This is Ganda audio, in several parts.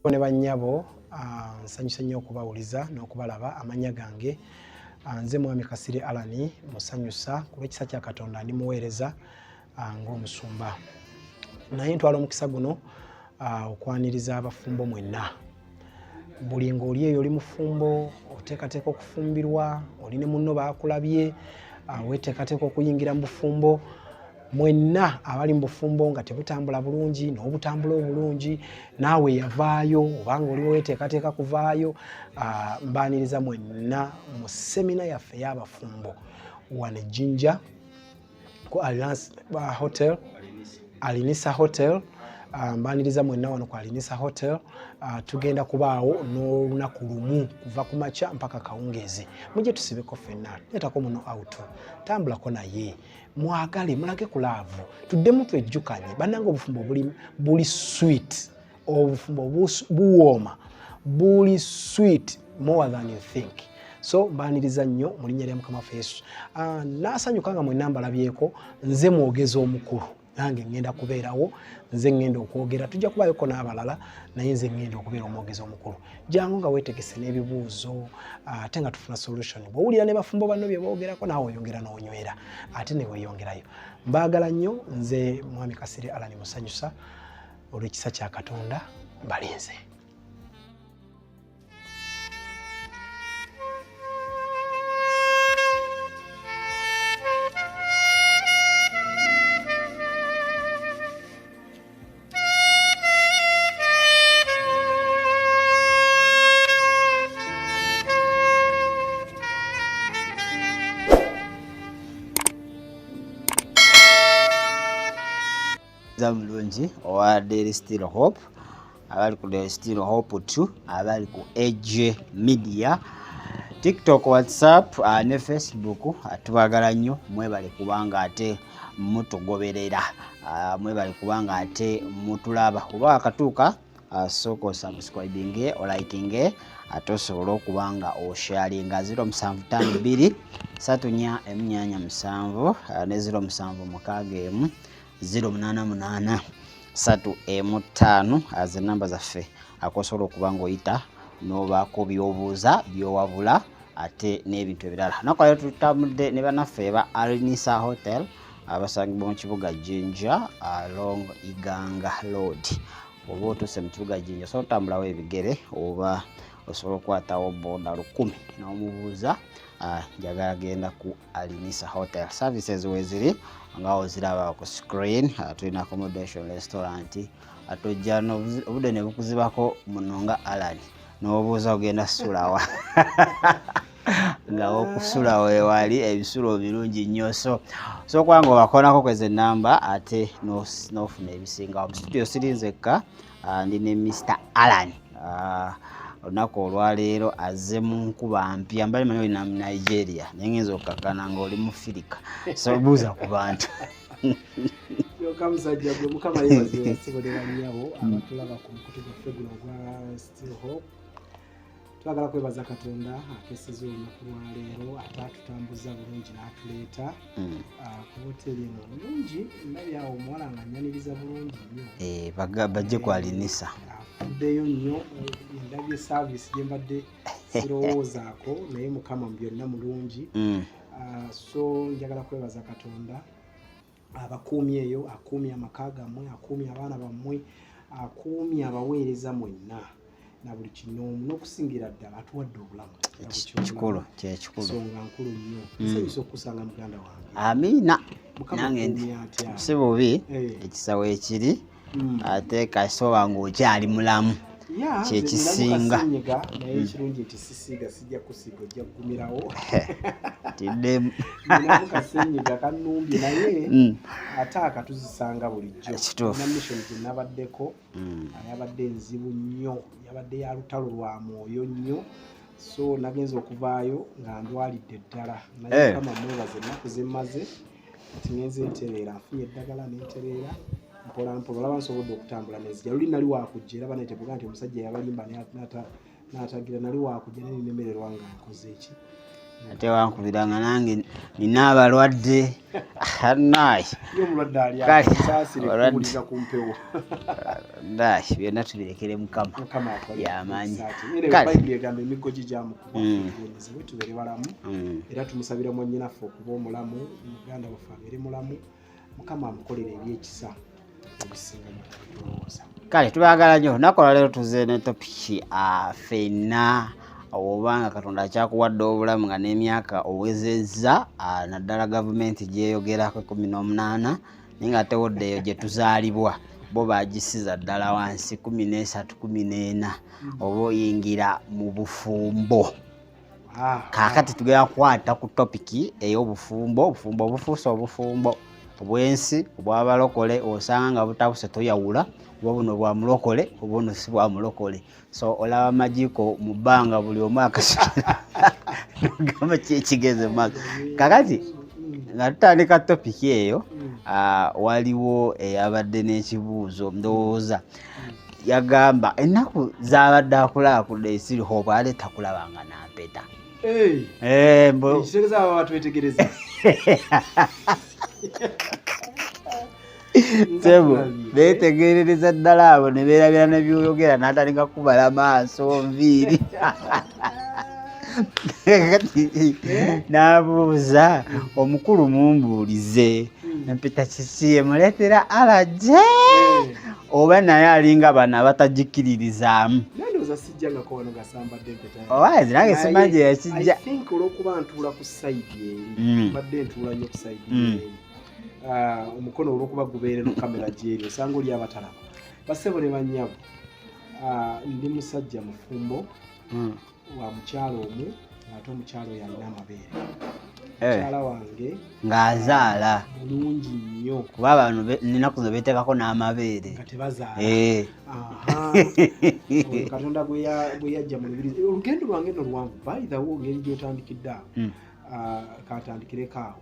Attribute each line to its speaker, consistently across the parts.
Speaker 1: Ne bannyabo nsanyusa nnyo okubawuliza n'okubalaba. Amanya gange nze mwami Kasirye Allan, musanyusa ku lw'ekisa kya Katonda ndi muweereza ng'omusumba. Naye ntwala omukisa guno okwaniriza abafumbo mwenna. Buli ng'oli eyo oli mufumbo, oteekateeka okufumbirwa, oli ne munno baakulabye, weeteekateeka okuyingira mu bufumbo. Mwenna abali mu bufumbo nga tebutambula bulungi n'obutambula obulungi, naawe yavaayo obanga oli weeteekateeka kuvaayo, mbaaniriza mwenna mu semina yaffe y'abafumbo wano e Jinja ku Hotel, Alinisa Hotel. Mbaaniriza mwenna wano ku Alinisa Hotel. Tugenda kubaawo n'olunaku lumu kuva ku makya mpaka kawungeezi. Mujje tusibeko ffenna, leetako muno auto, tambulako naye, mwagale, mulage ku laavu, tuddemu twejjukanye. Bannange obufumbo buli sweet, obufumbo buwooma, buli sweet more than you think. So mbaaniriza nnyo mu linnya lya Mukama waffe Yesu. Naasanyuka nga mwenna mbalabyeko. Nze mwogezi omukulu, nange ngenda kubeerawo, nze ngenda okwogera. Tujja kubaayoko n'abalala, naye nze ngenda okubeera omwogezi omukulu. Jangu nga weetegese n'ebibuuzo, ate nga tufuna solution. Bw'owulira ne bafumbo banno bye boogerako, naawe oyongera n'onywera, ate ne weeyongerayo. Mbaagala nnyo. Nze mwami Kasirye Allan, musanyusa olw'ekisa kya Katonda. Mbalinze.
Speaker 2: Mulungi owa Daily Still Hope, abali ku Daily Still Hope 2, abali ku AJ Media, TikTok, WhatsApp ne Facebook. Tubagala nnyo, mwebale kubanga ate mutugoberera, mwebale kubanga ate mutulaba. Kuba akatuuka sooka osubscribinge, olikinge, ate osobola okubanga osharinga 0752 3447 ne 0761 088 315 aze namba zaffe akosobola okuba ng'oyita n'obaako by'obuuza by'owabula ate n'ebintu ebirala. Nakolero tutambudde ne bannaffe ba Alinisa Hotel abasangibwa mu kibuga Jinja along Iganga Road. Oba otuuse mu kibuga Jinja osobola otambulawo ebigere oba osobola okukwatawo boda 10 n'omubuuza njagala genda ku Alinisa Hotel. Services weziri nga oziraba ku screen. Tulina accommodation, restaurant, atojja obudde ne bukuzibako muno nga Allan n'obuuza ogenda sulawa nga okusula wewali ebisulo birungi nnyo. So kwanga obakonako kweze namba ate n'ofuna ebisinga. Mu studio sirinzekka, ndi ne Mr. Allan. Olunaku olwaleero azze mu nkuba mpya, mbali manyi oli na Nigeria naye ngenza okkakkana ng'oli mu Firika. So buuza ku bantu.
Speaker 1: Yoka musajja gwe Mukama yeebazibwe sibolera nnyabo abatulaba ku mukutu gwaffe guno gwa Still Hope. Twagala kwebaza Katonda akeeseza olunaku lwaleero, ate atutambuza bulungi n'atuleeta ku hoteri eno bulungi. Ndabye awo omuwala nga annyaniriza bulungi nnyo.
Speaker 2: Bajje ku Alinisa.
Speaker 1: Afuddeyo nnyo, ndabye service gye mbadde sirowoozaako, naye Mukama mu byonna mulungi. So njagala kwebaza Katonda abakuumye eyo, akuumye amaka gammwe, akuumye abaana bammwe, akuumye abaweereza mwenna na buli kinoomu, n'okusingira ddala atuwadde obulamu.
Speaker 2: Kikulu, kyekikulu.
Speaker 1: Nsonga nkulu nnyo. Nsanyusa okusanga muganda wange.
Speaker 2: Amiina.
Speaker 1: Nange ndi atya.
Speaker 2: Si bubi ekisawo ekiri ate kasoba ng'okyali mulamu. Kyekisinga.
Speaker 1: Naye ekirungi nti sisiiga sijja kusiiga, ojja kugumirawo.
Speaker 2: Tiddemu.
Speaker 1: Ninamu kasenyiga kannumbye naye ate akatuzisanga bulijjo. Na mission gye nabaddeko yabadde nzibu nnyo, yabadde ya lutalo lwa mwoyo nnyo. So nagenza okuvaayo nga ndwalidde ddala. Naye Mukama mwebaze ennaku ze mmaze kati ngenze ntereera, nfunye eddagala n'entereera. Mpola mpola olaba nsobodde okutambula n'enzija. Luli nali wakujja era baneetebuka nti omusajja yabalimba n'atagira, nali wakujja n'ennemererwa nga nkoze eki
Speaker 2: ate wankubiranga nange nina abalwadde naye byonna tubirekere Mukama yamanyi.
Speaker 1: Bayibuli egamba emiggo gijaamu kubaebwe tubeere balamu era tumusabira mwannyinaffe okuba omulamu, muganda waffe abeere mulamu, Mukama amukolere ebyekisa ebisinga by'okulowooza.
Speaker 2: Kale tubaagala nnyo. Nakola leero tuze ne topiki ffenna obanga Katonda akyakuwadde obulamu nga n'emyaka owezezza, naddala gavumenti gyeyogerako 18 naye nga tewoddeeyo gye tuzaalibwa bo bagisiza ddala wansi 13 14 oba oyingira mu bufumbo. Kaakati tugenda kukwata ku topiki ey'obufumbo. Obufumbo obufuuse obufumbo obwensi obw'abalokole osanga nga butabuse toyawula oba buno bwa mulokole oba buno si bwa mulokole. So olaba amajiiko mu bbanga buli omu akasula nogamba kyekigeze maka. Kakati nga tutandika topiki eyo waliwo eyabadde n'ekibuuzo ndowooza yagamba ennaku zabadde akulaakulira esiriho bwale takulabanga nampeta.
Speaker 1: Ekitegeeza aba batwetegereza.
Speaker 2: Sebo betegerereza ddala abo ne beerabira ne by'oyogera n'atandika kubala maaso nviiri. N'abuuza omukulu mumbuulize empeta kiki muleetera alaje oba naye alinga bano abatagikiririzaamu. Owaazi nange simanyi gye yakijja.
Speaker 1: Olw'okuba ntuula ku sayidi eri badde ntuula nnyo ku sayidi eri omukono olw'okuba gubeere no kamera gyeri osanga oli abatalaba. Bassebo ne bannyabo, ndi musajja mufumbo wa mukyalo omu ate omukyalo oyo alina amabeere. Mukyala wange
Speaker 2: ng'azaala
Speaker 1: bulungi nnyo
Speaker 2: kuba abantu ninaku zo beetekako n'amabeere
Speaker 1: nga tebazaala. Katonda bwe yajja mu lubiri olugendo lwange nno luwanvu by the way ngeri gy'otandikidde awo katandikireko awo.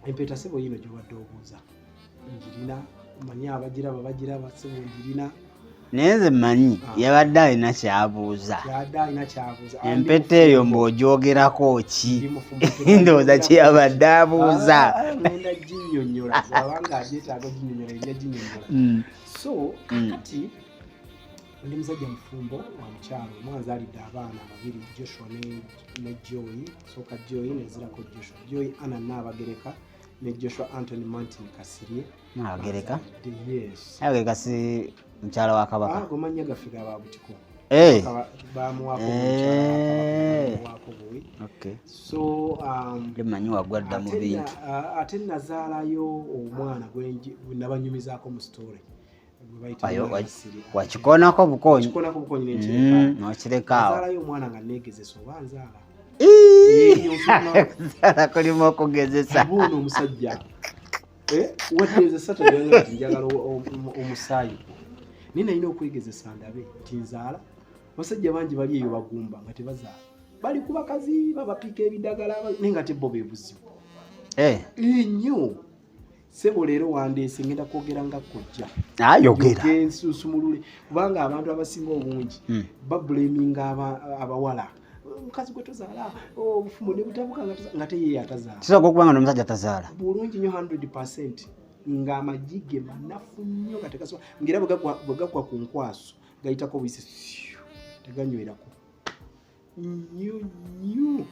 Speaker 1: Empeta Ssebo yino gy'obadde obuuza njirina manyi abagiraba bagiraba Ssebo njirina
Speaker 2: naye nze mmanyi yabadde alina kyabuuza. Empeta eyo mbw'ogyogerako ki? Ndowooza kye yabadde abuuza.
Speaker 1: Ngenda ginnyonnyola bw'abanga agyetaaga ginnyonnyola ebya ginnyonnyola. So kakati ndi musajja mufumbo wa mukyalo mwanzaalidde abaana babiri Joshua ne Joy. Sooka Joy nezirako Joshua. Joy Anna Naabagereka ne Joshua Anthony Martin Kasirye.
Speaker 2: Naabagereka?
Speaker 1: Yes.
Speaker 2: Naabagereka si mukyala wa Kabaka?
Speaker 1: Gomanya gaffe gaba butiko. Bamuwaako buwi. So
Speaker 2: manyi wagwadda mu bintu.
Speaker 1: Ate nazaalayo omwana gwe nabanyumizaako mu story.
Speaker 2: Wakikonako bukonyi
Speaker 1: n'okireka awo. Nazaalayo omwana nga neegezesa oba nzaala.
Speaker 2: Nzaala kulimu okugezesa.
Speaker 1: Buno omusajja wadde Saturday nti njagala omusaayi. Naye nalina okwegezesa ndabe nti nzaala. Abasajja bangi bali eyo bagumba nga tebazaala. Bali ku bakazi babapiika ebidagala naye nga tebbo bwe buzibu. Nnyo. Ssebo leero wandeese ngenda kwogera nga kkojja.
Speaker 2: Ayogera.
Speaker 1: Nsumulule kubanga abantu abasinga obungi babuleminga abawala. Mukazi gwe tozaala obufumbo ne butabuka nga teye atazaala.
Speaker 2: Kisoboka okubanga n'omusajja tazaala.
Speaker 1: Bulungi nnyo 100% ng'amagi ge manafu nnyo nga tegasobola ng'era bwe gagwa ku nkwaso gayitako buyise teganywerako nnyo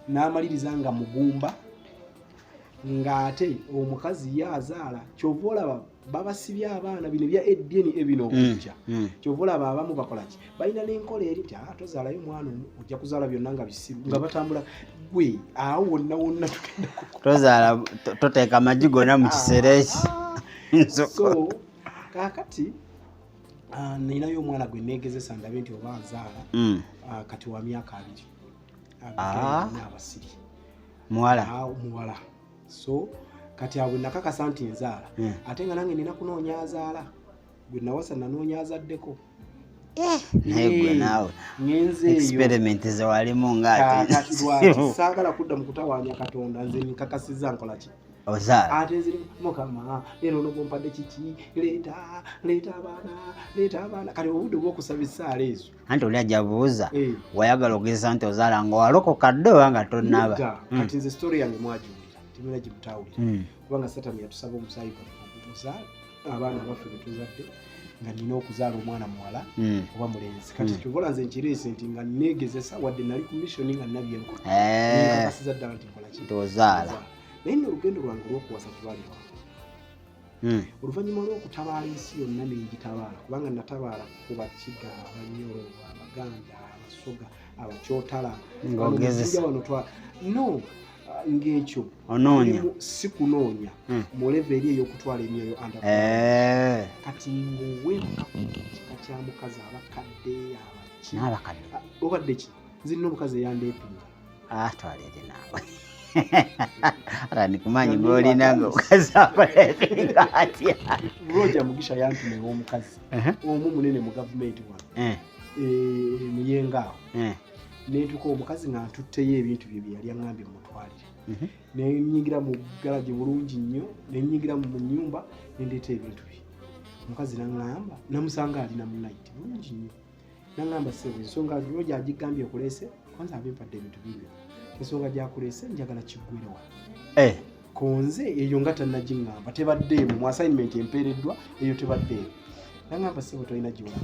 Speaker 1: n'amaliriza nga mugumba ng'ate omukazi ye azaala kyova olaba babasibye abaana bino bya ADN ebino okujja kyova olaba abamu bakola ki balina n'enkola eri nti tozaalayo mwana ojja kuzaala byonna nga bisiru nga batambula gwe awo wonna tugenda
Speaker 2: tozaala toteeka amagi gonna mu kisero eki.
Speaker 1: So kaakati ninayo omwana gwe neegezesa ndabe nti oba nzaala kati wa myaka 2 n'abasiri muwala. So kati awo nakakasa nti nzaala ate nga nange nina kunoonya azaala gwe nawasa nanoonya azaddeko.
Speaker 2: Naye gwe naawe experiment zewalimu ng'ate
Speaker 1: saagala kudda mu kutawaanya Katonda nze nkakasizza nkola ki
Speaker 2: Ozaala.
Speaker 1: Ate ziri mukama era ono bompadde kiki leeta abaana kale obudde bw'okusaba essaala ezo
Speaker 2: Anti oli ajja buuza wayagala ogeza nti ozaala nga walokoka dde oba nga tonnaba.
Speaker 1: Kati nze story yange mwagiwulira temera gimutawulira kubanga Satan yatusaba omusaayi gwaffe abaana baffe betuzadde nga nina okuzaala omwana muwala oba mulenzi kati kyobola nze nkireese nti nga neegezesa wadde nali ku mission nga nabyenko nkakasiza ddala nti nkola ki
Speaker 2: tozaala.
Speaker 1: naye nno olugendo lwange olw'okuwasa tebaliwa oluvannyuma lw'okutabaala ensi yonna nengitabaala kubanga natabaala ku Bakiga, Abanyoro, Abaganda, Abasoga, Abakyotala
Speaker 2: ng'ogezesa
Speaker 1: no ng'ekyo
Speaker 2: onoonya
Speaker 1: si kunoonya mu level eri ey'okutwala emyoyo kati ng'owemka kika kya mukazi abakadde
Speaker 2: n'abakadde
Speaker 1: obadde ki nzirina omukazi eyandeepinga
Speaker 2: twaleete naawe nikumanyi gwolina ngaomukazi akoleepinga atya.
Speaker 1: Roja Mugisha yantuma ew'omukazi omu munene mu gavumenti wano muyenga awo neetuka omukazi nga ntutteyo ebintu bye yali aŋŋambye mutwalire nenyingira mu galaji bulungi nnyo nenyingira mu nyumba nendeeta ebintu bye omukazi naŋŋamba namusanga alina munaiti bulungi nnyo naŋŋamba sebo ensonga Roja agigambye okuleese kwanza abempadde ebintu bibyo ensonga gyakuleese njagala kiggwerewa konze eyo nga tannagiŋŋamba tebaddeemu mu assignment empeereddwa eyo tebaddeemu naŋŋamba sebo tolina giwala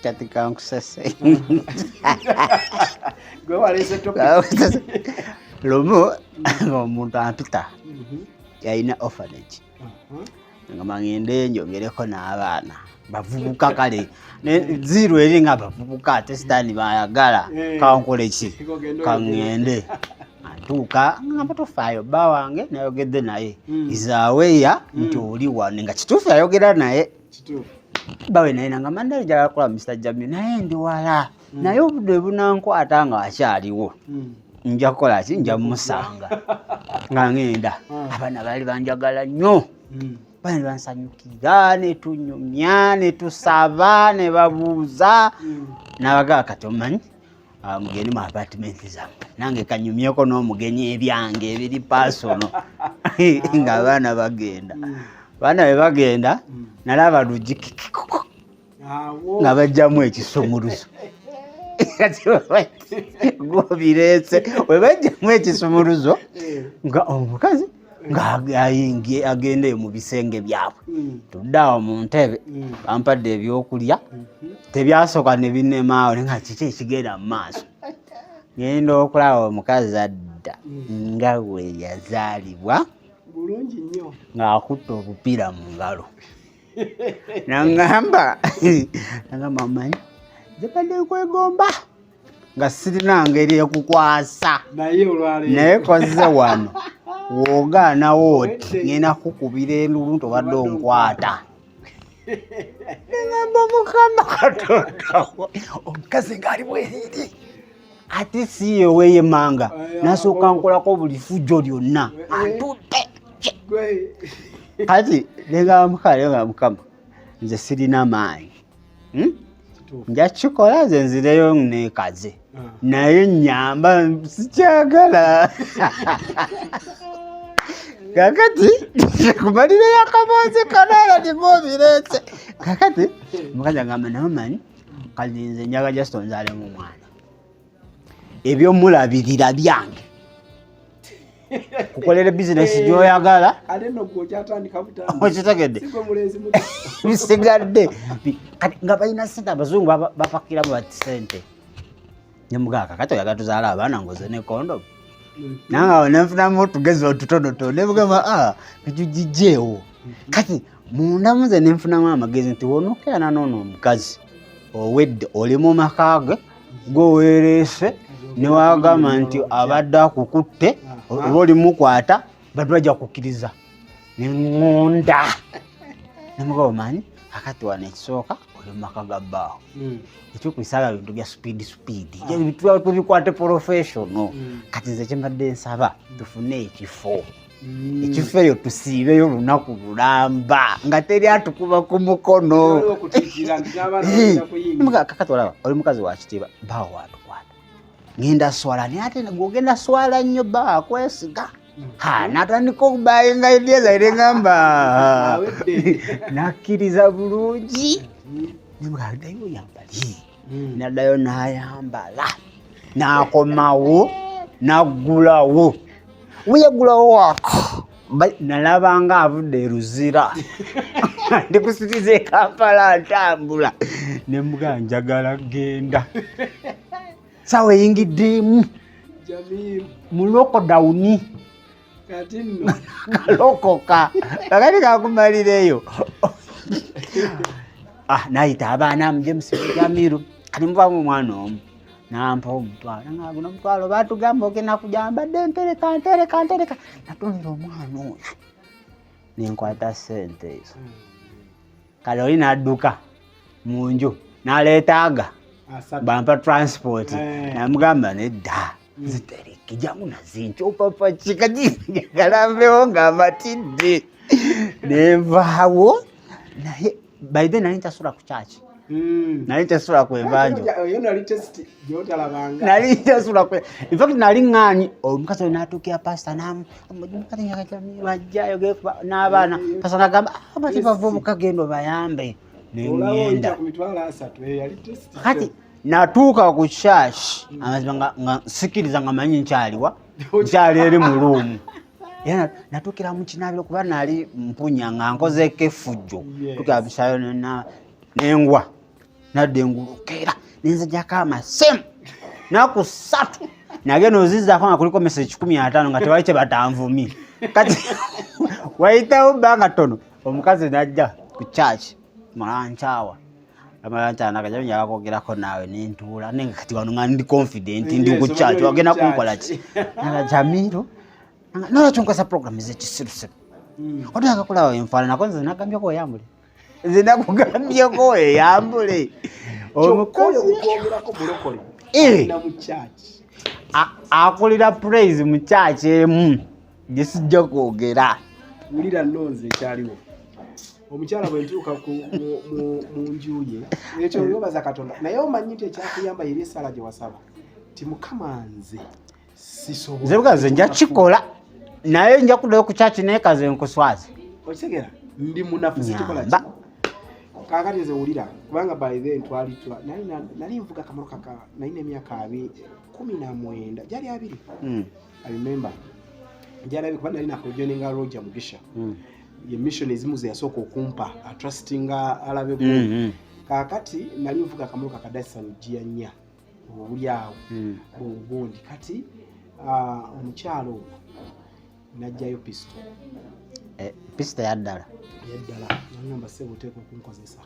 Speaker 2: kati kankusase
Speaker 1: gwe waleese
Speaker 2: lumu omuntu ampita yalina orphanage nga mangende njongereko n'abaana bavubuka kale ziro eri nga bavubuka ate sitaani bayagala kankole ki kaŋŋende atuuka ngamba tofaayo bba wange nayogedde naye izaaweya nti oli wano nga kituufu yayogera naye bawe naye nanga mandali njagala kukola Mr. Jamil naye ndi wala naye obudde bunankwata nga akyaliwo nja kukola ki nja musanga nga ngenda abaana baali banjagala nnyo bali bansanyukira ne tunyumya ne tusaba ne babuuza n'abagala kati omanyi mugende mu apartment zammwe nange kanyumyeko n'omugenyi ebyange ebiri pasono nga abaana bagenda baana bwe bagenda nalaba lugi nga bajjamu ekisumuluzo gobireese we bajjamu ekisumuluzo nga omukazi ng'agende mu bisenge byabwe tuddaawo mu ntebe bampadde ebyokulya tebyasooka ne binnemaawo nga kiki ekigenda mu maaso ngenda okulaba omukazi adda nga we yazaalibwa
Speaker 1: bulungi nnyo
Speaker 2: ng'akutte obupiira mu ngalo naŋŋamba manyi zibadde nkwegomba nga sirina ngeri ekukwasa naye kozze wano w'ogaanawo oti ngenda kukubira endulu nti obadde onkwata neŋŋamba Mukama Katonda omukazi ng'ali bweriri ate si ye weeyemanga nasooka nkolako buli fujjo lyonna atutte kati nengamba Mukama nze sirina maanyi nja kikola nze nzireyo neekaze naye nyamba sikyagala kakati kumalireyo akaboozi kanaala nimobireese kakati mukazi agamba naye manyi kati nze njaga just onzaalemu omwana ebyomulabirira byange kukolera bizinesi gyoyagala okitegedde bisigadde nga balina sente abazungu bapakiramu bati sente nemugaaka kati oyagala tuzaala abaana ngoze ne kondomu nangawo nenfunamu otugezi otutonotono nebugamba ekyo kati mundamu nze nenfunamu amagezi nti wonokeana noono omukazi owedde oli mu maka ge gweweereese newagamba nti abadde akukutte oba olimukwata badde bajja kukkiriza neŋŋonda nemuga omanyi akati wano ekisooka oli mumaka ga bbaawo ekyokwisala bintu bya supiidi tubikwate professional kati nze kyembadde nsaba tufune ekifo eyo tusiibeyo lunaku lulamba nga teri atukuba ku mukono kakati olaba oli mukazi wakitiibwa bbaawo watukwata ngenda swala naye ate gwogenda swala nnyo bbaawo akwesiga natandika okubayinga ideeza irengamba nakkiriza bulungi nemugadayo yambali naddayo n'ayambala n'akomawo n'aggulawo weyagulawo wako nalabanga avudde eruzira ndikusiriza Kampala ntambula nemuga njagala genda sawa eyingiddemu
Speaker 1: Jamil
Speaker 2: mu lockdown
Speaker 1: kati nno
Speaker 2: kalokoka kakati kakumalireyo nayita abaana James Jamil kati muvamu omwana omu nampa omutwalo guno omutwalo batugamba ogenda kujamba dde ntereka natonera omwana oyo nenkwata sente ezo kale oli n'adduka mu nju n'aleetaaga bampa transport namugamba nedda zitereke jamu nazinkyopapa kikajigala mbewo ng'amatidde nenvaawo naye by then nali ntasula ku kyaki nali ntasula ku evanjo nali ntasula ku in fact nali ŋŋaanyi omukazi oyo n'atuukira pasita wajjayo n'abaana pasita n'agamba abati bava obukagendo bayambe nengenda kati natuuka ku church amazima nga sikiriza nga manyi nkyaliwa nkyali eri mu ruumu era natuukira mu kinaabiro kuba nali mpunya nga nkozeeko effujjo tukira bisayo nengwa nadde engulukera nenzajjako amasemu naku 3 nagenda ozizzaako nga kuliko message 15 nga tewali kye batanvumi kati wayitawo bbanga ttono omukazi najja ku church malankyawa amalankyana njagala kwogerako naawe nentuula nenga kati wano nga ndi confident ndi ku church wagenda kunkola ki naga Jamil nolwaki nkozesa program ez'ekisirusiru oddaga kulawo enfaananako nze nagambyeko oyambule nze nakugambyeko oyambule akulira praise mu church emu gye sijja kwogera
Speaker 1: wulira nnonze ekyaliwo omukyala bwe ntuuka mu nju ye ekyo webaza Katonda naye omanyi nti ekyakuyamba yeri esala gye wasaba ti Mukama nze sisobola
Speaker 2: nze bugaze nja kikola naye nja kuddayo ku church naye kaze nkuswaze
Speaker 1: okitegera ndi munafu sikikola kakati nze wulira kubanga by then nali nvuga kamaro kaka nalina emyaka 19 gyali 2 I remember gyali kuba nalina kujoininga Roger Mugisha ye mission ezimu ze yasooka okumpa atrustinga alabe bwo kakati nali nvuga kamaro kaka Dyson G4 obuli awo obundi kati omukyalo najjayo pistol
Speaker 2: pistol yaddala
Speaker 1: nangamba sebo teeko kunkozesa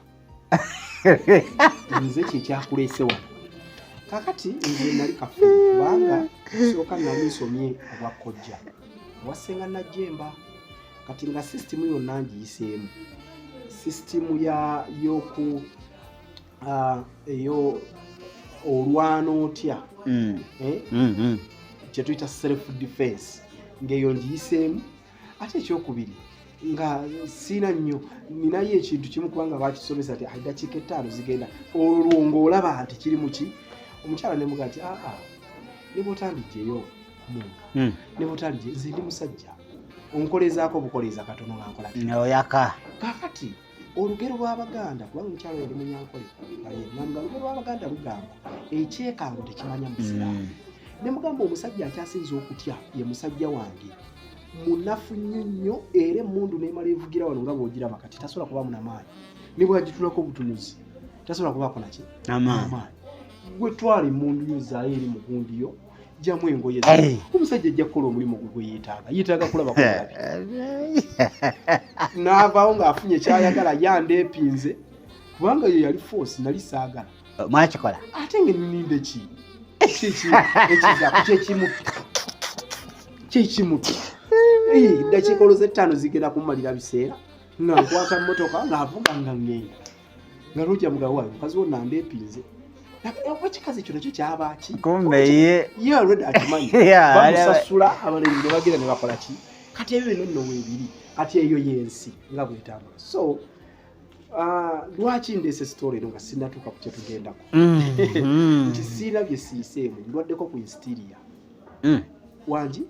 Speaker 1: nze kyekyakulese wano kakati nze nali kafe kubanga sooka nali nsomye obwakkojja wasenga najjemba kati nga system yonna ngiyiseemu system yoku eyo olwana otya kyetuyita self defense ng'eyo ngiyiseemu ate ekyokubiri nga siina nnyo ninayo ekintu kimu kubanga bakisomesa nti eddakiika 5 zigenda olwo ng'olaba nti kiri muki omukyala nemuga nti ne bw'otandijjeyo muntu ne bw'otandijje nze ndi musajja onkolezaako obukoleeza katono nga nkola
Speaker 2: oyaka
Speaker 1: kakati olugero lw'Abaganda kubanga omukyala yali munyankole nanga olugero lw'Abaganda lugamba ekyekango tekimanya musiraamu ne mugamba omusajja akyasinza okutya ye musajja wange munafu nnyo era emmundu n'emala evugira wano nga bw'ogiraba kati tasobola kuba munamaanyi ne bwagitulako obutunuzi tasobola kubaako naki amaanyi gwe twala emmundu yo zaayo eri mu gundi yo jjamu engoye omusajja ajja kukola omulimu gwe yeetaaga kulaba kulabi n'avaawo ng'afunye kyayagala yandeepinze kubanga yo yali force nali saagala
Speaker 2: mwakikola
Speaker 1: ate ngeninde ki kyekimutu eddakiika oloze 5 zigenda kummalira biseera nga nkwata mmotoka ng'avuga nga ngenda nga lujja mugawayo mukazi wonna ndeepinze ekikazi ekyo nakyo kyabaki
Speaker 2: kumbe ye
Speaker 1: already akimanyi bamusasula abalenzi ne bagenda ne bakola ki kati ebyo bino nno weebiri kati eyo yensi nga bwetambula so lwaki ndeese story eno nga sinatuuka ku kyetugendako nti siina bye siiseemu ndwaddeko ku instiria wangi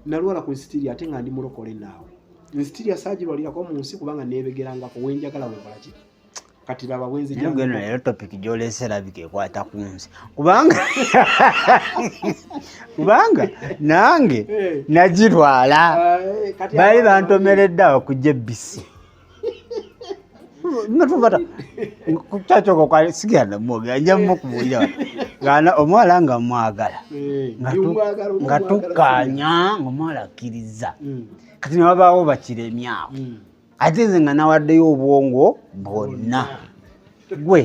Speaker 1: nalwala ku nsitiri ate nga ndi mulokole naawe nsitiri asaagirwalirako mu nsi kubanga neebegerangako wenjagala wekolaki kati laba bwenzi
Speaker 2: geno leero topic gy'oleese erabika ekwata ku nsi kubanga nange nagirwala baali bantomeredde awo kujja ebbisi natubata kukyakyoka kwali sigenda mwogera njammu okubuulira gana omwala nga mwagala nga tukkaanya ng'omwala akkiriza kati ne wabaawo bakiremyawo ate nze nga nawaddeyo obwongo bwonna gwe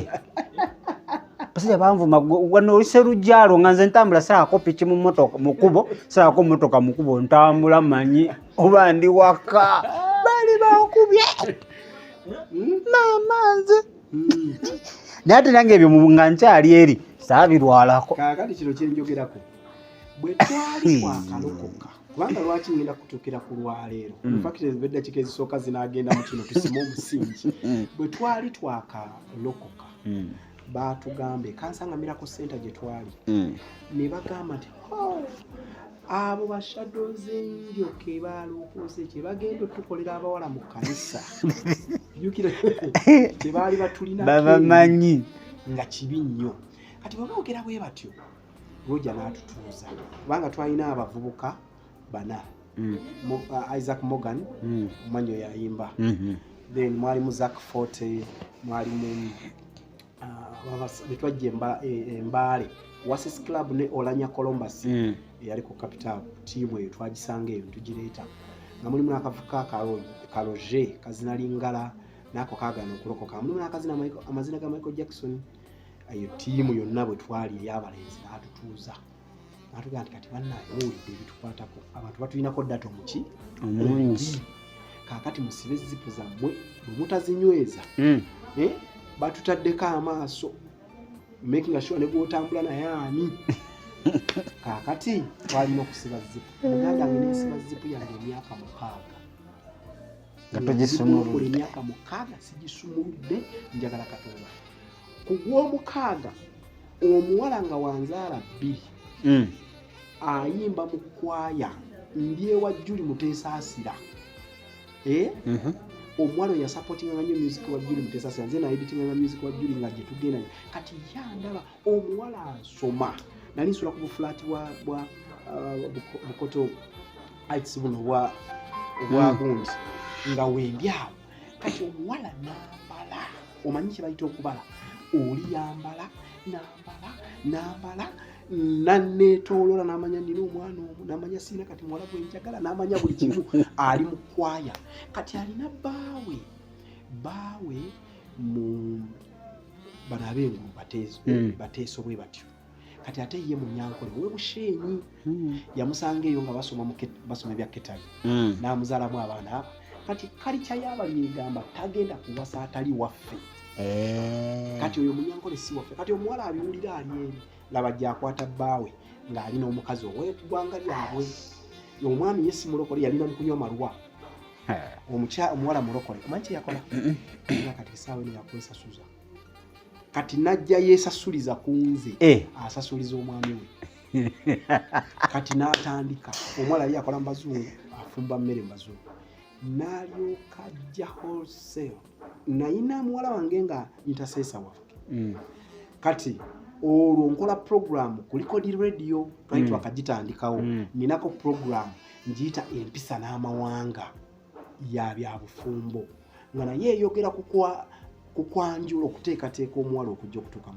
Speaker 2: basajja banvuma wano olise lujjalo nga nze ntambula saako piki mu motoka mu kkubo saako motoka mu kkubo ntambula manyi oba ndi waka baali bankubye maama nze naye ate nange ebyo nga nkyali eri saabirwalako
Speaker 1: kaakati kino kyenjogerako bwe twali twakalokoka kubanga lwaki ngenda kutuukira ku lwaleero infacti eddakiika ezisooka zinaagenda mu kino tusime omusingi bwe twali twakalokoka baatugambe kansangamirako senta gye twali ne bagamba nti abo bashadoze njoke baalookoze kye bagenda otukolera abawala mu kanisa jukira kyebaali batulina
Speaker 2: babamanyi
Speaker 1: nga kibi nnyo kati baboogera bwe batyo Roja n'atutuuza kubanga twalina abavubuka bana Isaac Morgan Nnyo yayimba then mwalimu Zack Forte mwalimu betwajja embaale Wasis Club ne Olanya Columbus yali ku capital tiimu eyo twagisanga eyo tugireeta nga mulimu n'akavuka Kaloje kazinalingala nako kaagana okulokoka mulimu n'akazina amazina ga Michael Jackson ayo tiimu yonna bwe twali ey'abalenzi n'atutuuza n'atugamba nti kati bannaye muwulidde ebitukwatako abantu batulinako data omuki
Speaker 2: omungi
Speaker 1: kaakati musibe zipu zammwe bwe mutazinyweza batutaddeko amaaso making sure ne gwotambula naye ani kaakati twalina okusiba zipu muganda nge nesiba zipu yange emyaka 6
Speaker 2: nga togisumuludde
Speaker 1: emyaka 6 sigisumuludde njagala Katonda ku gw'omukaaga omuwala nga wanzaala 2 ayimba mu kwaya ndi ewa Juli Muteesaasira omuwala ya supporting nga nnyo music wa Juli Muteesaasira nze na editing nga music wa Juli nga gye tugenda kati yandaba omuwala asoma nali nsula ku bufulaati bwa Bukoto Heights buno bwa gundi nga wendi awo kati omuwala n'ambala omanyi kye bayita okubala oli yambala n'ambala nanneetoolola n'amanya nina omwana omu n'amanya siina kati muwala gwe njagala n'amanya buli kimu ali mu kwaya kati alina baawe mu bano ab'engulu bateeso bwe batyo kati ate ye mu Nyankole we Busheenyi yamusanga eyo nga basoma ebya Ketali n'amuzaalamu abaana aba kati kalica y'abali egamba tagenda kuwasa atali waffe kati oyo Munyankole si waffe kati omuwala abiwulira ali eri laba gyakwata bbaawe ng'ali n'omukazi ow'eggwanga lyabwe omwami ye si mulokole yalina mu kunywa malwa omuwala mulokole omanyi kye yakola kati esaawa eno yakwesasuza kati najja yeesasuliza ku nze asasuliza omwami we kati n'atandika omuwala yali akola mu bazungu afumba mmere mu bazungu n'alyoka ajja wholesale nayina muwala wange nga ntaseesa waffe kati olwo nkola program ku Record Radio twali twakagitandikawo ninako program njiyita empisa n'amawanga ya bya bufumbo nga naye eyogera ku kwanjula okuteekateeka omuwala okujja okutuuka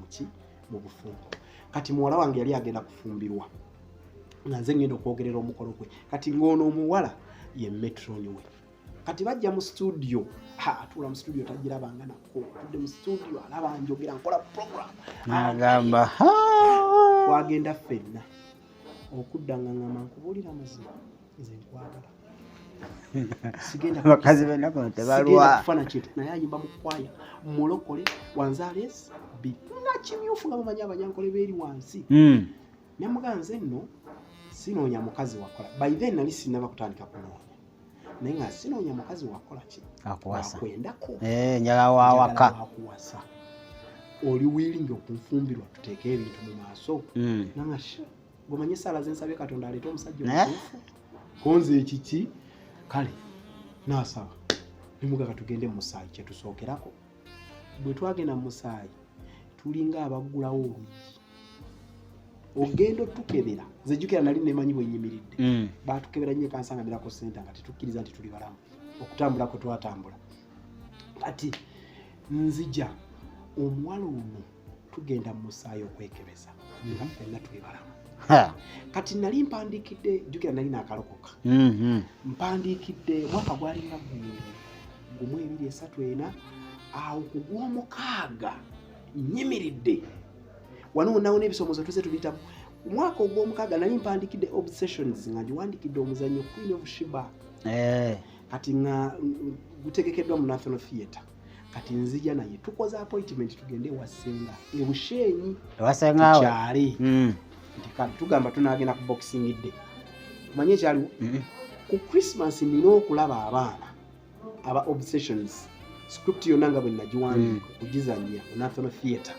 Speaker 1: mu bufumbo kati muwala wange yali agenda kufumbirwa nga nze ngenda okwogerera omukolo gwe kati ng'ono omuwala ye metroni we kati bajja mu studio atuula mu studio tagirabanga nako tudde mu studio alaba njogera nkola program
Speaker 2: agamba
Speaker 1: twagenda ffenna okudda nga ngamba nkubuulira amazima nze nkwagala
Speaker 2: bakazi benako tebalwa
Speaker 1: kufana kyete naye ayimba mu kwaya mulokole wanzaales nga kimyufu nga mumanyi Abanyankole beeri wansi nemuganze nno sinoonya mukazi wakola by then nali sinaba kutandika kunoonya naye nga sinoonya mukazi wakola ki akwendako
Speaker 2: njala wawaka
Speaker 1: akuwasa oli wiringi okunfumbirwa tuteeke ebintu mu maaso nanga gomanye esaala ze nsabye Katonda aleete omusajja omutuufu konze ekiki kale nasaba nimugaga tugende mu musaayi kyetusookerako bwe twagenda mu musaayi tulinga abaggulawo oluggi ogenda otukebera nze jjukira nali nemanyi bwenyimiridde batukebera nnyo kansanga mirako center nga tetukkiriza nti tuli balamu okutambula kwe twatambula kati nzija omuwala ono tugenda mu musaayi okwekebeza nga ffenna tuli balamu kati nali mpandiikidde jjukira nali naakalokoka mpandiikidde mwaka gwalinga gumu 234 awo ku gw'omukaaga nyimiridde wano nawo n'ebisomozo tuze tubiyitamu omwaka ogw'omukaaga nali mpandiikidde obsessions nga ngiwandiikidde omuzannyo Queen of Sheba kati nga gutegekeddwa mu National Theatre kati nzija naye tukoze appointment tugende wasenga ebushenyi kyali nti kati tugamba tunaagenda ku boxing day manye ekyaliwo ku Christmas nina okulaba abaana aba obsessions script yonna nga bwe nagiwandiika okugizannya mu National Theatre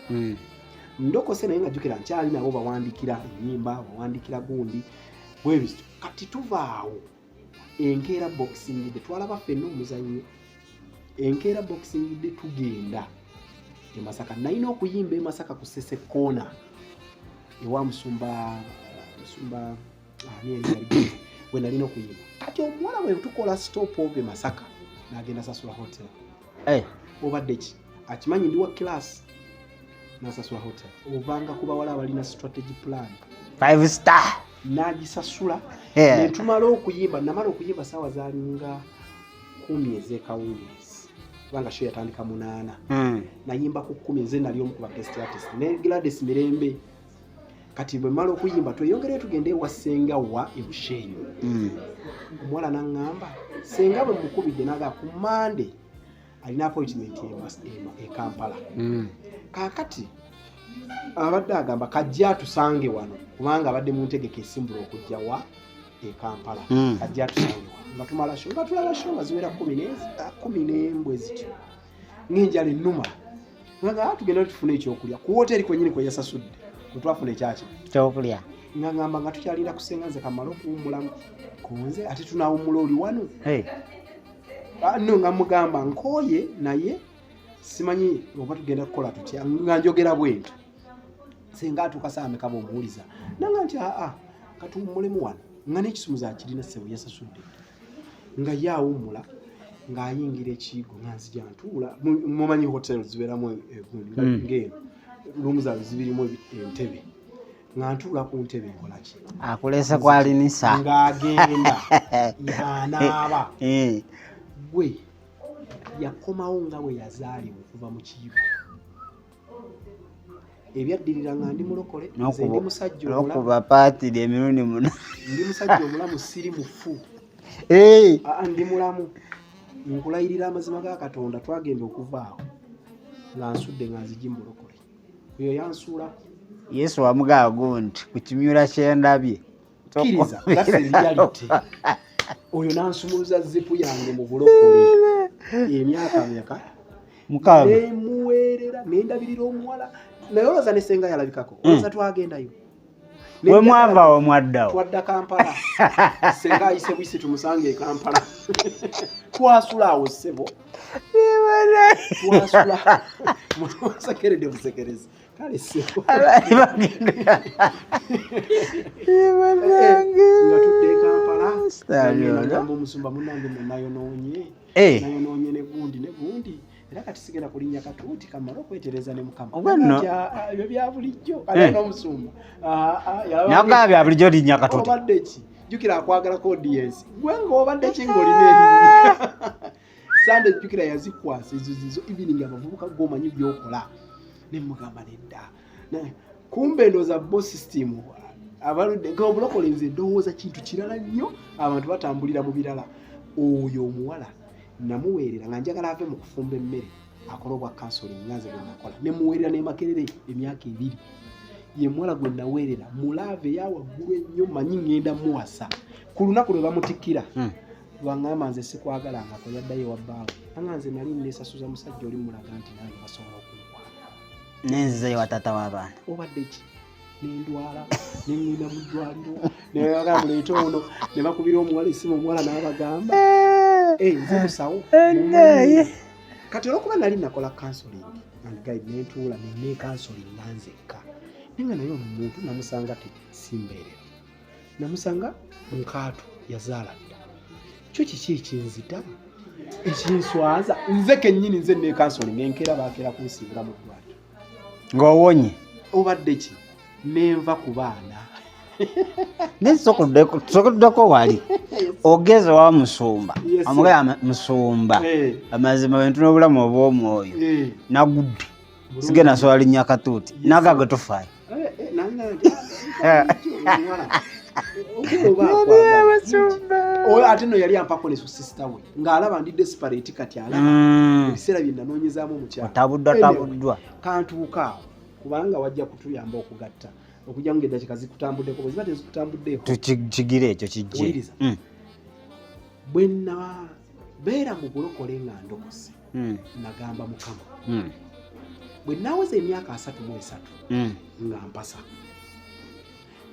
Speaker 1: ndokose naye nga jjukira nkyali nabo bawandiikira ennyimba bawandiikira gundi bwebityo kati tuvaawo enkeera boxing day twalaba ffenna omuzannyo enkeera boxing day tugenda e Masaka nalina okuyimba e Masaka ku Sesekona ewa musumba we nalina okuyimba kati omuwala bwe tukola stop off e Masaka n'agenda Sasula hotel obadde ki akimanyi ndi wa class nasasula hotel obanga kuba wala abalina strategy plan
Speaker 2: 5 star
Speaker 1: nagisasula netumala okuyimba namala okuyimba sawa zalinga 10 ezekawunzi kubanga show yatandika 8 nayimba ku 10 ze nali omu ku ba guest artist ne Gladys Mirembe kati bwe mala okuyimba tweyongere tugende wasenga wa ebushenyi omwala nangamba senga bwe mukubidde naga ku Monday alina appointment e Kampala kakati abadde agamba kajja tusange wano kubanga abadde mu ntegeka esimbula okujja wa e Kampala kajja tusange wano nga tumala show nga tulaba show nga ziwera 10 zityo nginjala ennuma nga tugenda tufune ekyokulya ku hoteli kwenyini kwe yasasudde twafuna ekyaki
Speaker 2: kyokulya
Speaker 1: nga ngamba nga tukyalinda kusenga nze kamala okuwummulamu kunze ate tunaawummula oli wano no nga mugamba nkooye naye simanyi oba tugenda kukola tutya nga njogera bwento senga atukasaame kaba omuwuliza nanga nti katuwummulemu wano nga n'ekisumuza akirina ssebo yasasudde nga yaawummula ng'ayingira ekiigo nga nzija ntuula mumanyi hotel zibeeramu ng'eno luumu zaabwe zibirimu entebe nga ntuula ku ntebe nkolaki
Speaker 2: akulese kwalinisa
Speaker 1: ng'agenda anaaba gwe yakomawo nga bwe yazaalibwa okuva mu kiyigo ebyaddirira nga ndi mulokole nze ndi musajja
Speaker 2: okuba paatiri emirundi muna
Speaker 1: ndi musajja omulamu siri mufu ndi mulamu nkulayirira amazima ga Katonda twagenda okuvaawo nga nsudde nga nzigi mulokole oyo yansuulako
Speaker 2: Yesu wamugaago nti ku kimyula kyendabye
Speaker 1: kkiriza reality oyo nansumuluza zipu yange mu bulokole emyaka
Speaker 2: mukaaga
Speaker 1: nemuweerera nendabirira omuwala naye olowooza ne senga yalabikako olowooza twagendayo
Speaker 2: we mwavaawo mwaddawo
Speaker 1: twadda Kampala senga ayise bwisi tumusange e Kampala twasula awo ssebo twasula musekerede busekerezi kale ssebo nga tudde e Kampala nagamba omusumba munange nayonoonye ne gundi era kati sigenda kulinnya katuuti kamala okwetereza ne Mukama ebyo bya bulijjo kale n'omusumba
Speaker 2: naga bya bulijjo linnya katuuti
Speaker 1: obadde ki jjukira akwagalako audience gwe ng'obadde ki ng'olina erinnya Sunday jjukira yazikwasa ezo evening abavubuka g'omanyi byokola ne mugamba nedda kumbe ndooza bo system abaludde ng'obulokole nze ndowooza kintu kirala nnyo abantu batambulira mu birala oyo omuwala namuweerera nga njagala ave mu kufumba emmere akola obwa counseling nga nze bwe nakola ne muweerera ne Makerere emyaka 2 ye muwala gwe naweerera mulave yawaggulu ennyo manyi ngenda muwasa ku lunaku lwe bamutikkira lwangamba nze sikwagala nga ko yaddayo wabbaawe anga nze nali nesasuza musajja oli mulaga nti nange basobola okunkwata
Speaker 2: nenzizeyo wa taata w'abaana
Speaker 1: obadde ki n'endwala n'engenda mu ddwaliro ne bagamba muleete ono ne bakubira omuwala essimu omuwala n'abagamba nze musawo kati olwokuba nali nakola counseling and guide nentuula nenne counseling nanzekka nenga naye ono muntu namusanga simbeerera namusanga mukaatu yazaala dda kyo kiki ekinzita ekinswaza nze kennyini nze ne counseling enkeera bakeera kunsiibula mu ddwaliro
Speaker 2: ng'owonye
Speaker 1: obadde ki nenva ku baana
Speaker 2: nesokoddeko wali ogeze wa musumba omugaya musumba amazima bwentu n'obulamu obw'omwoyo nagudde sigenda nasobola linnya katuuti nagago tofaayo
Speaker 1: ate no yali ampako ne sister we ng'alaba ndi desperate kati alaba ebiseera bye nanoonyezaamu omukyala
Speaker 2: otabuddwa
Speaker 1: kantuuka awo kubanga wajja kutuyamba okugatta okujja mu ng'eddakiika zikutambuddeko bwe ziba tezikutambuddeeko
Speaker 2: tukigire ekyo kijje
Speaker 1: bwe nabeera mu Bulokole nga ndokose nagamba Mukama bwe naweza emyaka 33 nga mpasa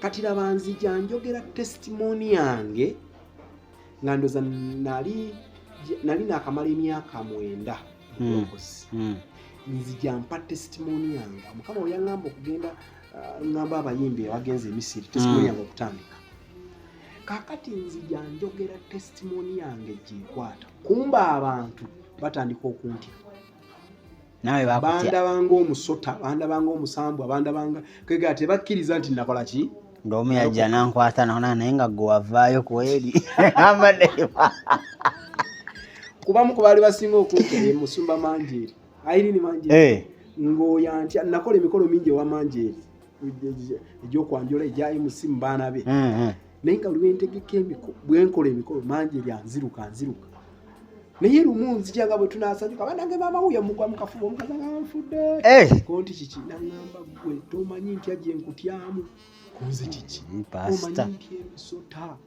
Speaker 1: kati laba nzija njogera testimony yange nga ndoza nali nakamala emyaka 9 ndokose nzija mpa testimony yange Mukama we yaŋŋamba okugenda ngamba abayimbi abagenze Misiri testimony yange okutandika kakati nzija njogera testimony yange gyekwata kumba abantu batandika okuntya
Speaker 2: nawe bakutya
Speaker 1: bandabanga omusota bandabanga omusambu bandabanga kega tebakkiriza nti nakola ki
Speaker 2: ng'omu yajja nankwata naona naye nga gwe wavaayo kweri ambaddeyo
Speaker 1: kubamu ku baali basinga okuntya ye Musumba Manjeeri Airini Manjeeri ng'oyo antya nakola emikolo mingi ewa Manjeeri egy'okwanjula egya MC mu baana be naye nga lwentegeka bwenkola emikolo Manjeeri anziruka naye lumu nzijanga bwe tunaasanyuka banange bamawuya mugwa mu kafuba omukazi nga nfudde konti kiki naŋŋamba gwe tomanyi ntya gye nkutyamu kunze kiki omanyi nti emisota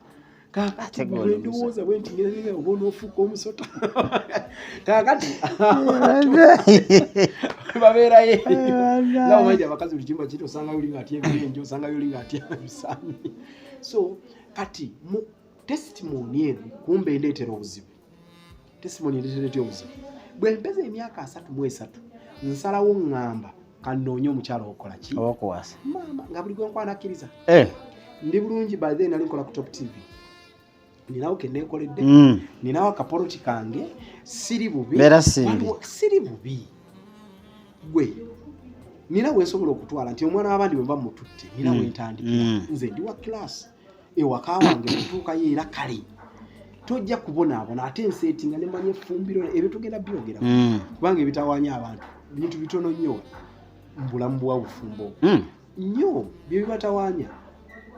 Speaker 1: kakati bwendowooza bwe nti ngera oba onoofuuka omusota kakati babeerayo nga omanyi abakazi buli kimu bakiti osanga yoli nga atya ebirenje osanga yoli nga atya ebisaani so kati mu testimony eno kumbe endeetera obuzibu testimony endeetera obuzibu bwe mpeza emyaka 33 nsalawo ŋŋamba kannoonye omukyala okola ki
Speaker 2: okuwasa
Speaker 1: maama nga buli gwe nkwanakkiriza ndi bulungi by then nali nkola ku Top TV ninawo kenneekoledde ninawo akapoloti kange siri bubi siri bubi gwe nina weesobola okutwala nti omwana w'abandi bwe mba mututte nina wentandikira nze ndi wa class ewaka wange mutuukayo era kale tojja kubonaabona ate enseetinga ne manya effumbiro ebyo tugenda byogera kubanga ebitawaanya abantu bintu bitono nnyo mu bulamu bwa bufumbo nnyo bye bibatawaanya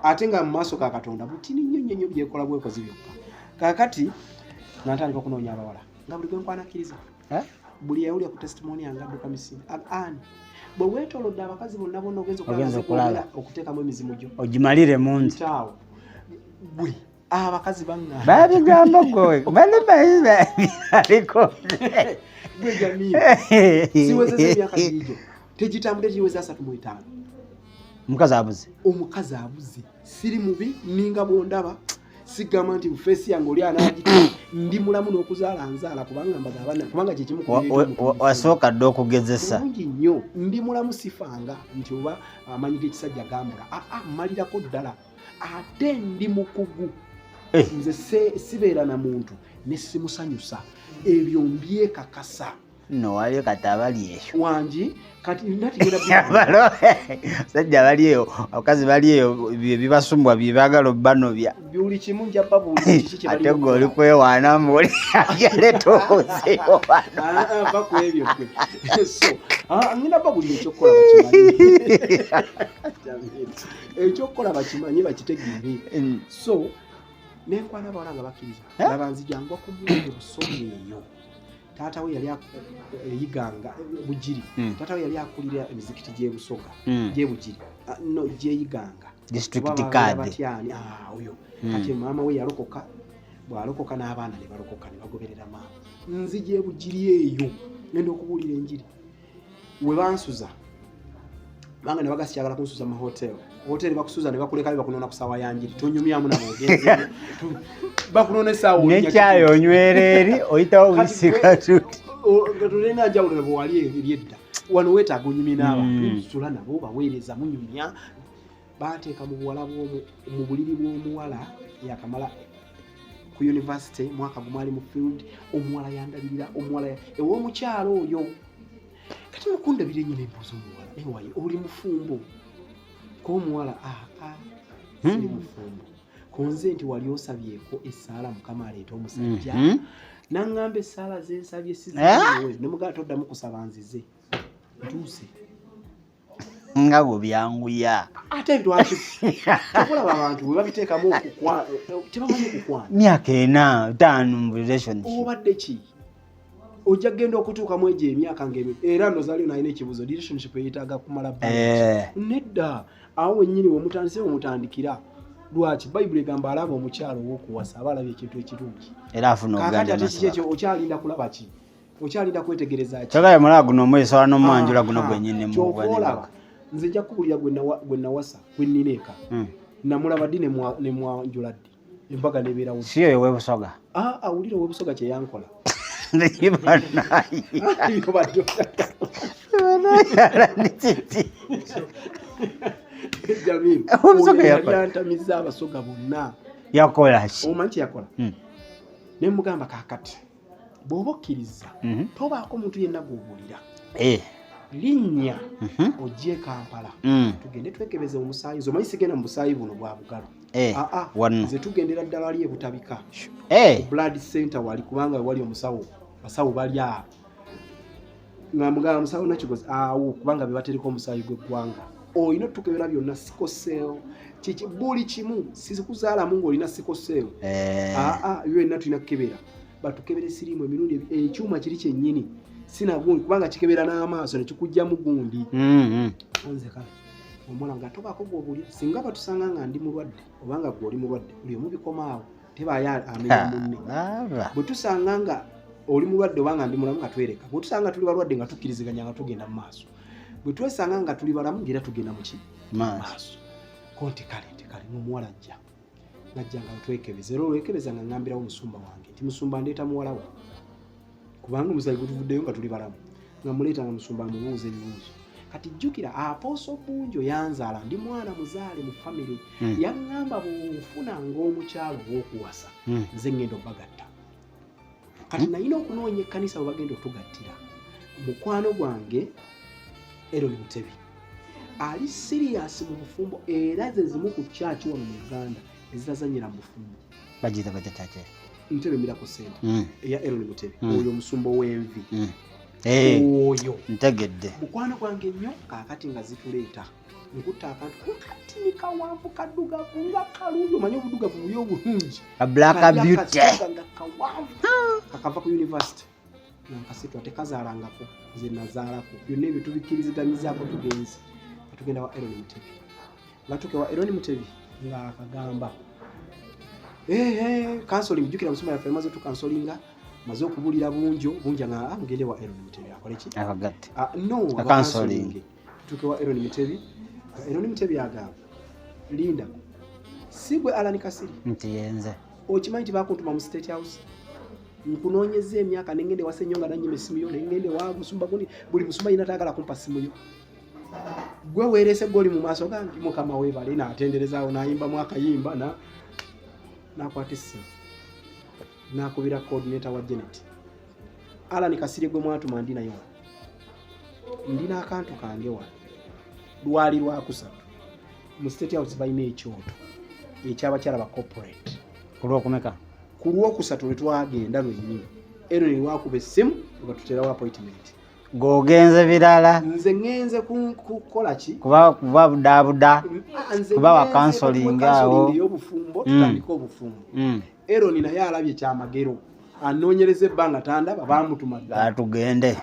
Speaker 1: ate nga mu maaso ga Katonda butini nnyo byekola bwekozi byokka kakati natandika okunoonya abawala nga buli gwe nkwanakkiriza buli yawulya ku testimony yange adduka misiri ani bwe weetolodde abakazi bonna ogenza okulaba okuteekamu emizimu gyo
Speaker 2: ogimalire munzi
Speaker 1: kitaawo gwe abakazi baŋŋaana
Speaker 2: babigambo gwe aliko
Speaker 1: gwe Jamil siwezeza emyaka gijo tegitambudde giweza 35 omukazi abuze siri mubi ninga bwondaba sigamba nti bufeesi yange oli anaagita ndi mulamu n'okuzaala nzaala kubanga kyekimu
Speaker 2: wasooka dde okugezesa
Speaker 1: bulungi nnyo ndi mulamu sifanga nti oba amanyi g'ekisajja gambula mmalirako ddala ate ndi mukugu nze sibeera na muntu ne simusanyusa ebyo mbyekakasa
Speaker 2: no waliyo kati abali eyo
Speaker 1: wangi kati natigera
Speaker 2: sajja bali eyo abakazi bali eyo bibasumbwa byebagala obbanobya
Speaker 1: buli kimu njaba buli kiki
Speaker 2: bali ate gwe oli kwewaana muli yaleta obuzibu
Speaker 1: va ku ebyo kwe so ngina ba buli ekyokukola bakimanyi ekyokukola bakimanyi bakitegeere so nenkwana abawala nga bakkiriza laba nzijangwa ku mwenge busomi eyo taata we yali eyiganga Bugiri taata we yali akulira emizikiti gy'Ebusoga gy'Ebugiri no gyeyiganga
Speaker 2: district card
Speaker 1: oyo kati maama we yalokoka bwalokoka n'abaana ne balokoka ne bagoberera maama nzija Ebugiri eyo ngenda okubuulira enjiri we bansuza banga ne bagasikyagala kunsuza mu hotel bakusuza ne bakuleka bakunona kusawa yanjiri tonyumyamu na mugenzi bakunona sawa
Speaker 2: ne chayo nywereri oyitawo wisika tuti
Speaker 1: tulina njawulo bo wali ebyedda wano wetaaga onyumye n'aba tusula nabo baweereza munyumya bateeka mu buwala mu buliri bw'omuwala yakamala ku university mwaka gumali mu field omuwala yandabirira omuwala ew'omukyalo oyo kati mukundabire nyine embuzo omuwala ewaye oli mufumbo k'omuwala siri mufumbo konze nti wali osabyeko essaala mukama aleeta omusajja naŋŋamba essaala zensabye siziwe ne mugala toddamu kusaba nzize ntuuse
Speaker 2: nga bwe byanguya
Speaker 1: ate lwaki tokulaba abantu bwe babiteekamu tebamanyi okukwana
Speaker 2: myaka 4 mu relationship
Speaker 1: obadde ki ojja kgenda okutuukamu egyo emyaka ng'ebyo era ndozaalio nalina ekibuzo relationship eyetaaga kumala nedda awo wennyini wemutandikira lwaki bayibuli egamba alaba omukyalo ow'okuwasa aba alabye ekintu ekirungi
Speaker 2: era afuna
Speaker 1: kakati ate kiki ekyo okyalinda kulaba ki okyalinda kwetegereza ki
Speaker 2: kyagaye mulaba guno omwesola n'omwanjula guno gwennyini mu
Speaker 1: bwanira nze nja kubulira gwe nawasa gwe nnina eka namulaba ddi ne mwanjula ddi embaga nebeerawo
Speaker 2: si oyo w'ebusoga
Speaker 1: awulira ow'ebusoga kye yankola Jamil yantamiza abasoga bonna
Speaker 2: yakola ki
Speaker 1: omanyi kyeyakola ne mugamba kakati bw'oba okkiriza tobaako muntu yenna gw'obuulira linnya ojje Kampala tugende twekebeze omusaayi nze omanyi sigenda mu busaayi buno bwa bugalo nze tugendera ddala wali ebutabika blood center wali kubanga wali omusawo basawo bali awo nga mugala musawo nakigozi awo kubanga be batereka omusaayi gw'eggwanga olina otukebera byonna sikoseo kiki buli kimu sizikuzaalamu ng'olina sikoseo byonna tulina kukebera batukebere sirimu emirundi ekyuma kiri kyennyini sinagundi kubanga kikebera n'amaaso ne kikujjamu gundi onze kale omwana nga tobaako gw'obuulira singa batusanga nga ndi mulwadde obanga gw'oli mulwadde buli omu bikomaawo tebaayo amenya munne bwe tusanga nga oli mulwadde obanga ndi mulamu nga twereka bwe tusanga tuli balwadde nga tukkiriziganya nga tugenda mu maaso bwe twesanga nga tuli balamu ng'era tugenda mu ki maaso konti kale n'omuwala najja nga twekebeza era olwekebeza nga ngambirawo omusumba wange nti musumba ndeeta muwala we kubanga omusaayi gutuvuddeyo nga tuli balamu nga muleeta nga musumba amubuuza ebibuuzo kati jjukira apooso Bunjo yanzaala ndi mwana muzaale mu famire yaŋŋamba bw'ofunanga omukyalo w'okuwasa nze ngenda obagatta kati nayina okunoonya ekkanisa bwe bagenda otugattira mukwano gwange Aaron Mutebi ali siriasi mu bufumbo era ze zimu ku kyaki wano mu Uganda ezitazanyira mu bufumbo
Speaker 2: bagiyita kyaki
Speaker 1: Mutebi Miracle Center eya Aaron Mutebi oyo omusumba w'envi oyo
Speaker 2: ntegedde
Speaker 1: mukwano gwange nnyo kaakati nga zituleeta nkutta akantu kati ni kawanvu kaddugavu nga kalungi omanyi obuddugavu buli obulungi
Speaker 2: black beauty
Speaker 1: nga kawanvu kakava ku university nankasitu ate kazaalangako nze nazaalako byonna ebyo tubikkiriziganyizako tugenzi tugenda wa Aaron Mutebi latuke wa Aaron Mutebi nga akagamba counseling jukira musumba yaffe maze tukansolinga maze okubulira bunjo nga mugende wa Aaron Mutebi akole ki
Speaker 2: akagatte
Speaker 1: no counseling tuke wa Aaron Mutebi agamba linda sigwe Allan Kasirye
Speaker 2: nti yenze
Speaker 1: okimanyi nti bakuntuma mu State House nkunoonyeza emyaka nengende wase nnyo nga nanyima essimu yo nengende wa musumba gundi buli musumba yina taagala kumpa ssimu yo gwe weerese goli mu maaso gange mukama weebale n'atenderezaawo n'ayimbamu akayimba n'akwata essimu n'akubira coordinator wa Janet Allan Kasirye gwe mwatuma ndi nayo ndina akantu kange wano lwali lwakusatu mu State House balina ekyoto ekyabakyala ba corporate
Speaker 2: kulwokumeka
Speaker 1: ku lwokusatu lwe twagenda lwennyini ero ne lwakuba essimu nga tuterawo appointment
Speaker 2: g'ogenze birala
Speaker 1: nze ngenze kukola ki
Speaker 2: kuba budaabuda kuba wa counseling awo
Speaker 1: y'obufumbo tutandika obufumbo ero ni naye alabye kyamagero anoonyereza ebbanga tandaba bamutuma ddala
Speaker 2: tugende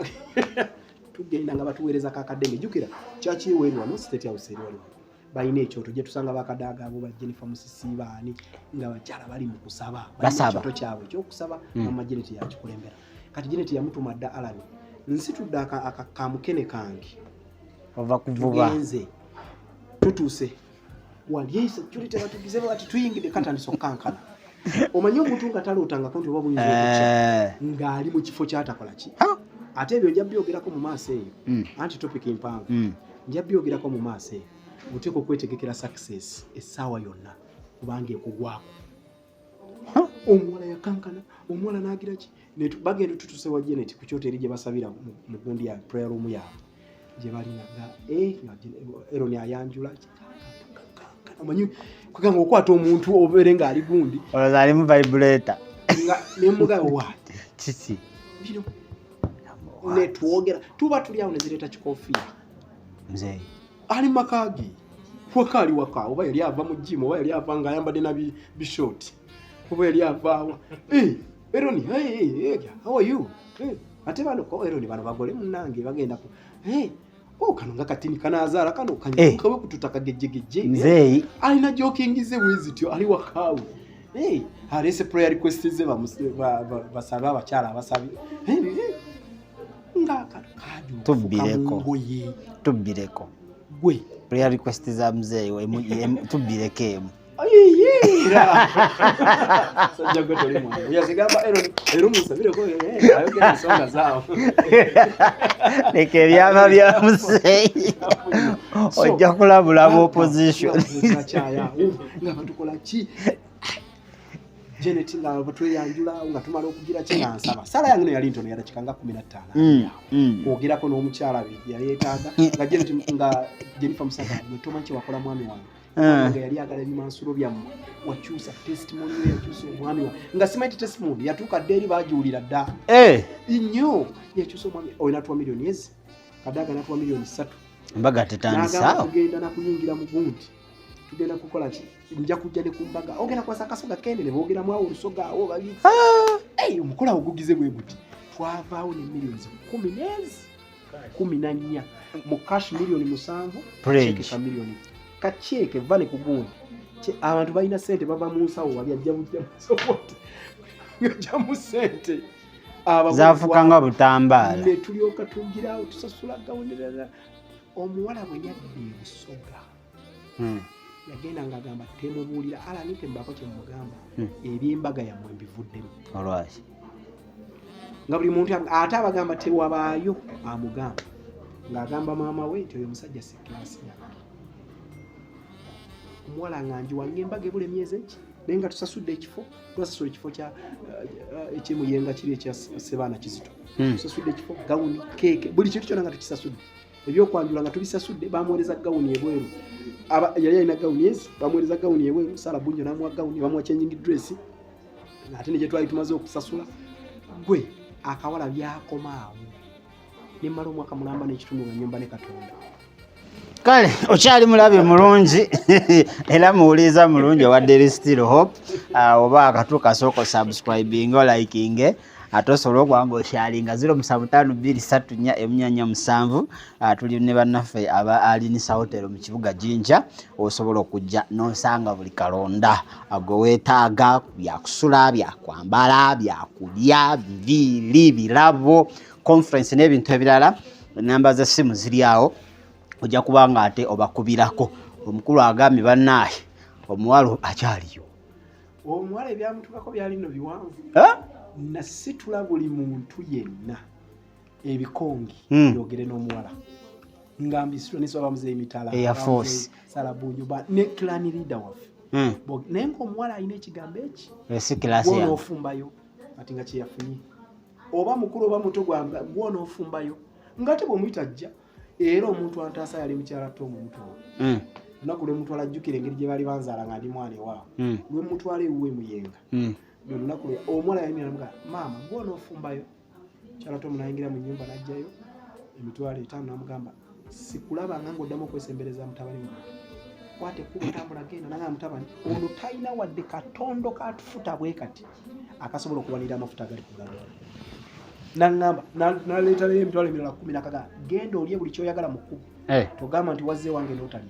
Speaker 1: tugenda nga batuweereza kakadenge jjukira kyakiweerwa mu State House eri waliwo balina ekyoto gye tusanga bakadaaga abo ba Jennifer Musisi baani nga bakyala bali mu kusaba ekyoto kyabwe ekyokusaba mama Janet yakikulembera kati Janet yamutuma dda Allan nsitudde akamukene kange
Speaker 2: ova kuvuba
Speaker 1: tugenze tutuse wali security batugize bati tuyingide katandise okankana omanyi omuntu nga talootangako nti oba buyinza okucha ng'ali mu kifo kyatakola ki ate ebyo nja byogerako mu maaso eyo anti topic empanvu nja byogerako mu maaso eyo oteeka okwetegekera success essaawa yonna kubanga ekugwako omuwala yakankana omuwala n'agira ki bagenda tutuse wa Janet ku kyoteri gye basabira mu gundi ya prayer room yaabwe gye balina nga eroni ayanjula amanyi kugamba okwata omuntu obere nga ali gundi
Speaker 2: olazali mu vibrator
Speaker 1: nga nemuga what
Speaker 2: kiki
Speaker 1: bino netwogera tuba tuli awo nezireta kikofiya
Speaker 2: mzee
Speaker 1: ali makagi wakali waka oba yali ava mu gym oba yali ava nga ayambadde na bishort oba yali ava Eroni how are you ate bano ko Eroni bano bagole munange bagenda ku kano nga katini kanazaala kano kanyamukawe kututaka gejjegeje
Speaker 2: mzee
Speaker 1: alina jokingize bwezityo ali wakawe alese prayer request ze basaba abakyala abasabi nga
Speaker 2: tubbireko
Speaker 1: gwe
Speaker 2: prayer request za mzee tubbireko
Speaker 1: sajja gwe toli mwana yasigamba ero musabire ko ayogera ensonga zaawo
Speaker 2: leka ebyama bya mzee ojja kulabula mu opposition
Speaker 1: nga batukola ki Janet nga batweyanjula nga tumala okugira kinansaba sala yange yali ntono yali kikanga 15 ogerako n'omukyala yali yeetaaga nga Janet nga Jennifer Musaga mutomanchi wakola mwami wange nga yali agala ebimansuro byammwe wakyusa testimony yakyusa omwami wa nga simaiti testimony yatuuka dderi bagiwulira dda nnyo yakyusa omwami oyinatuwa millioni ezi kadaga natuwa millioni 3
Speaker 2: mbaga tetandisaawo
Speaker 1: tugenda nakuyingira mu gundi tugenda kukola ki nja kujja ne kumbaga ogenda kwasa akasoga kendene boogeramu awo olusoga awo bali omukola ogugize bwe buti twavaawo ne millioni 14 mu cash millioni 7 cheke ka millioni kacheke vale kugundi abantu balina sente bava mu nsawo wali ajja mujja support ngajja mu sente
Speaker 2: zafukanga butambala
Speaker 1: ne tulyoka tungirawo tusasula gawonera omuwala bwe yadde ebisoga yagenda ngagamba temubuulira Allan tembako kyemugamba ebyembaga yammwe mbivuddemu
Speaker 2: olwaki
Speaker 1: nga buli muntu ate abagamba tewabaayo amugamba ng'agamba maama we nti oyo musajja sikilasi omuwala nganji wange embaga ebula emyezi eki naye nga tusasudde ekifo twasasula ekifo ekyemuyenga kiri ekya Sebaana Kizito tusasudde ekifo gawuni keeke buli kintu kyonna nga tukisasudde ebyokwanjula nga tubisasudde bamuweereza gawuni ebweru yali alina gawuni ezi bamuweereza gawuni ebweru Sala Bunjo n'amuwa gawuni bamuwa changing dress ate ne gye twali tumaze okusasula gwe akawala byakomaawo ne mmala omwaka mulamba n'ekitundu nga nnyumba ne Katonda
Speaker 2: kale okyali mulabe mulungi era muwuliza mulungi owa Daily Still Hope oba akatu kasoko subscribing o liking atosobola okubanga okyalinga 075234 tuli ne bannaffe aba Allan Hotel mu kibuga Jinja osobola okujja n'osanga buli kalonda gwe weetaaga byakusula byakwambala byakulya biviiri birabo conference n'ebintu ebirala namba za simu ziri awo ojja kubanga ate obakubirako omukulu agambye bannaaye omuwala akyaliyo
Speaker 1: omuwala ebyamutukako byali nno biwanvu nasitula buli muntu yenna ebikongi yogere n'omuwala ngambisitula nesoba muzeeyi mitala
Speaker 2: Air Force
Speaker 1: Sala Bunjo ne clan leader waffe naye ng'omuwala alina ekigambo eki gw'onoofumbayo ati nga kyeyafunye oba mukulu oba muto gwanga gw'onoofumbayo ng'ate bw'omuyita ajja era omuntu antaasa yali mukyala ate omuntu lunaku lwemutwala ajjukira engeri gye bali banzaala nga ndi mwana ewaabwe lwemutwala ewuwe muyenga lunaku omuwala yalimiranamuga maama gw'onoofumbayo mukyala ate omunayingira mu nnyumba n'ajjayo emitwalo 5 n'amugamba sikulabanga ng'oddamu okwesembereza mutabani wange kwate kubutambula genda nanga mutabani ono talina wadde katondo katufuta bwe kati akasobola okuwanira amafuta agali ku galo nangamba naleeta leero emitwalo emirala 10 n'akaga genda olye buli kyoyagala mu kkubo togamba nti wazze wange n'otali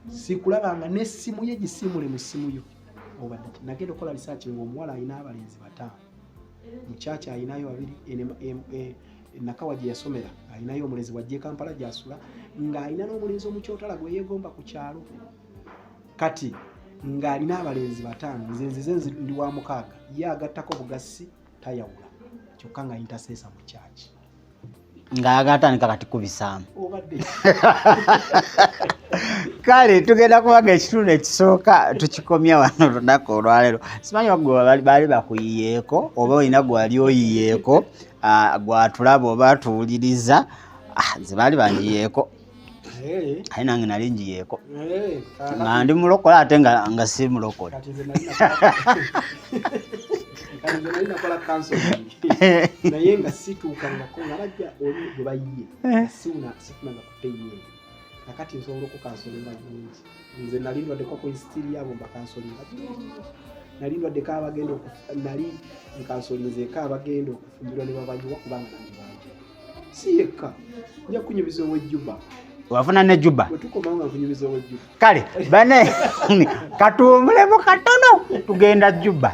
Speaker 1: sikulabanga n'essimu ye gisimule mu ssimu yo obadde nagenda okukola research ng'omuwala alina abalenzi 5 mukyakya alinayo 2 nakawa gye yasomera alinayo omulenzi wajje Kampala gy'asula ng'alina n'omulenzi omukyotala gwe yeegomba ku kyalo kati ng'alina abalenzi 5 nze ndi wa 6 ye agattako bugasi tayawula kyokka nga intercessor mu kyaki
Speaker 2: ng'agatandika kati kubisaamu
Speaker 1: obadde
Speaker 2: kale tugenda kubaga ekitundu ekisooka tukikomya wano olunaku olwaleero simanyi wagwe baali bakuyiyeeko oba olina gwali oyiyeeko gwatulaba oba tuwuliriza ze baali banjiyeeko aye nange nali njiyeeko nga ndi mulokole ate nga si mulokole
Speaker 1: nali nakola counseling naye nga situukangako nga bajja oli gwe bayiye sifunanga kupeyinga nakati nsobola okukansolinga bulungi nze nali ndwaddeko ku insitiri yabo mbakansolinga nali ndwaddeko abagenda nali nkansolinzeeko abagenda okufumbirwa ne babayiwa kubanga nange bangi si yekka nja kunyumiza ow'ejjuba
Speaker 2: wafuna ne juba
Speaker 1: wetukomawo nga nkunyumiza ow'ejjuba
Speaker 2: kale bane katuwumulemu katono tugenda juba